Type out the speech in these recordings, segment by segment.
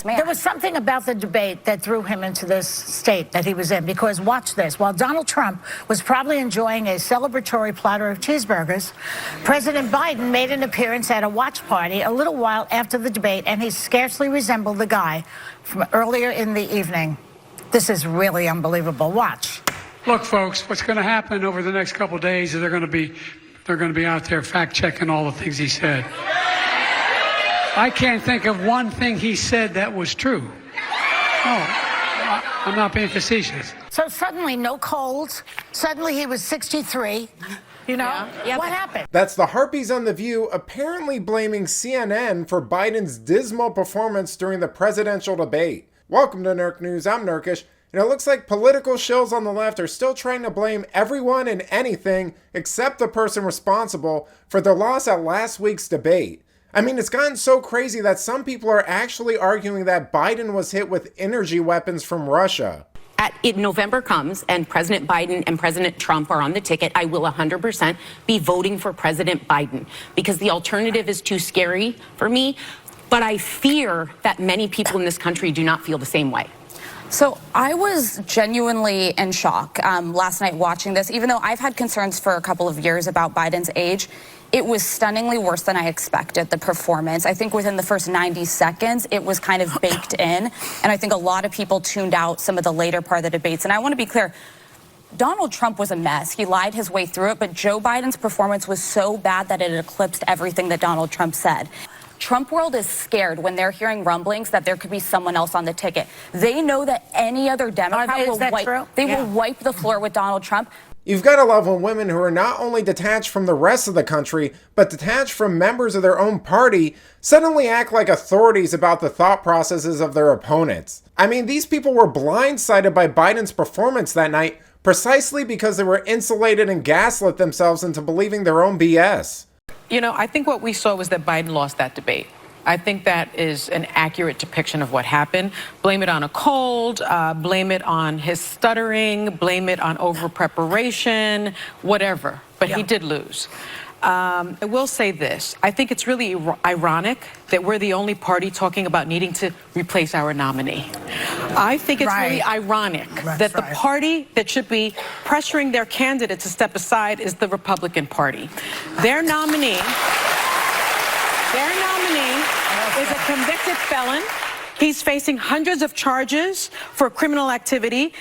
There was something about the debate that threw him into this state that he was in, because watch this. While Donald Trump was probably enjoying a celebratory platter of cheeseburgers, President Biden made an appearance at a watch party a little while after the debate, and he scarcely resembled the guy from earlier in the evening. This is really unbelievable. Watch. Look, folks, what's going to happen over the next couple of days is they're going to be out there fact-checking all the things he said. I can't think of one thing he said that was true. No, I'm not being facetious. So suddenly, no colds. Suddenly, he was 63. You know? Yeah. What happened? That's the Harpies on The View apparently blaming CNN for Biden's dismal performance during the presidential debate. Welcome to Nerk News. I'm Nerkish. And it looks like political shills on the left are still trying to blame everyone and anything except the person responsible for their loss at last week's debate. I mean, it's gotten so crazy that some people are actually arguing that Biden was hit with energy weapons from Russia. November comes and President Biden and President Trump are on the ticket, I will 100% be voting for President Biden because the alternative is too scary for me. But I fear that many people in this country do not feel the same way. So I was genuinely in shock last night watching this. Even though I've had concerns for a couple of years about Biden's age, it was stunningly worse than I expected, the performance. I think within the first 90 seconds, it was kind of baked in. And I think a lot of people tuned out some of the later part of the debates. And I want to be clear, Donald Trump was a mess. He lied his way through it. But Joe Biden's performance was so bad that it eclipsed everything that Donald Trump said. Trump world is scared when they're hearing rumblings that there could be someone else on the ticket. They know that any other Democrat will wipe the floor with Donald Trump. You've got to love when women who are not only detached from the rest of the country, but detached from members of their own party, suddenly act like authorities about the thought processes of their opponents. I mean, these people were blindsided by Biden's performance that night precisely because they were insulated and gaslit themselves into believing their own BS. You know, I think what we saw was that Biden lost that debate. I think that is an accurate depiction of what happened. Blame it on a cold, blame it on his stuttering, blame it on over-preparation, whatever. But he did lose. I will say this. I think it's really ironic that we're the only party talking about needing to replace our nominee. I think it's really ironic that the party that should be pressuring their candidate to step aside is the Republican Party. Their nominee is a convicted felon. He's facing hundreds of charges for criminal activity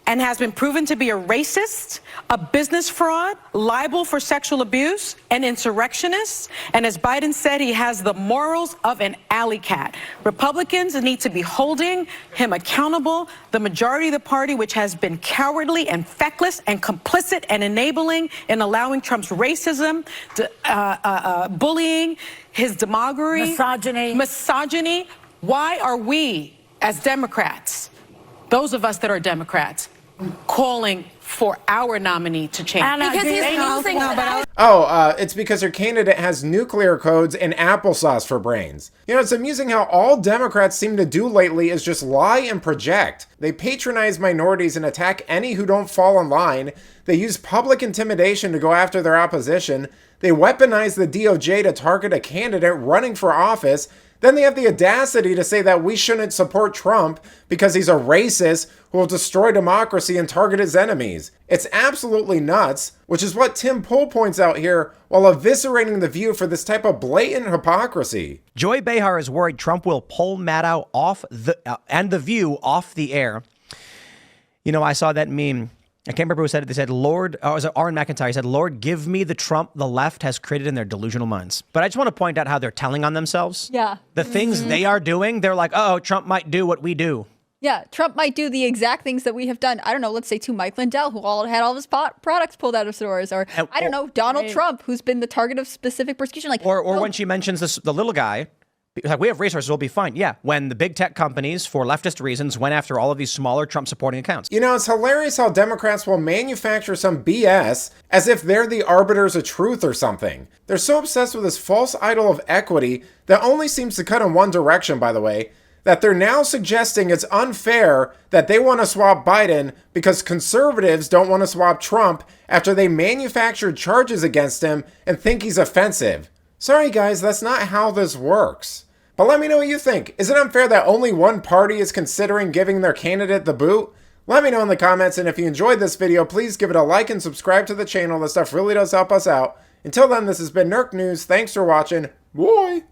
and has been proven to be a racist, a business fraud, liable for sexual abuse, an insurrectionist, and as Biden said, he has the morals of an alley cat. Republicans need to be holding him accountable. The majority of the party, which has been cowardly and feckless and complicit and enabling in allowing Trump's racism, bullying, his demagoguery, misogyny. Why are we, as Democrats, those of us that are Democrats, calling for our nominee to change? Because he's losing. It's because her candidate has nuclear codes and applesauce for brains. You know, it's amusing how all Democrats seem to do lately is just lie and project. They patronize minorities and attack any who don't fall in line. They use public intimidation to go after their opposition. They weaponize the DOJ to target a candidate running for office. Then they have the audacity to say that we shouldn't support Trump because he's a racist who will destroy democracy and target his enemies. It's absolutely nuts, which is what Tim Pool points out here while eviscerating The View for this type of blatant hypocrisy. Joy Behar is worried Trump will pull Maddow off and The View off the air. You know, I saw that meme. I can't remember who said it. They said, Lord, or was it Aaron McIntyre? He said, Lord, give me the Trump the left has created in their delusional minds. But I just want to point out how they're telling on themselves. Yeah. The things they are doing, they're like, oh, Trump might do what we do. Yeah, Trump might do the exact things that we have done. I don't know, let's say to Mike Lindell, who had all of his products pulled out of stores. Or, I don't know, Donald Trump, who's been the target of specific persecution. Like, or when she mentions the little guy, like, we have resources, we'll be fine. Yeah, when the big tech companies, for leftist reasons, went after all of these smaller Trump-supporting accounts. You know, it's hilarious how Democrats will manufacture some BS as if they're the arbiters of truth or something. They're so obsessed with this false idol of equity that only seems to cut in one direction, by the way, that they're now suggesting it's unfair that they want to swap Biden because conservatives don't want to swap Trump after they manufactured charges against him and think he's offensive. Sorry guys, that's not how this works. But let me know what you think. Is it unfair that only one party is considering giving their candidate the boot? Let me know in the comments, and if you enjoyed this video, please give it a like and subscribe to the channel. That stuff really does help us out. Until then, this has been Nerk News. Thanks for watching. Bye!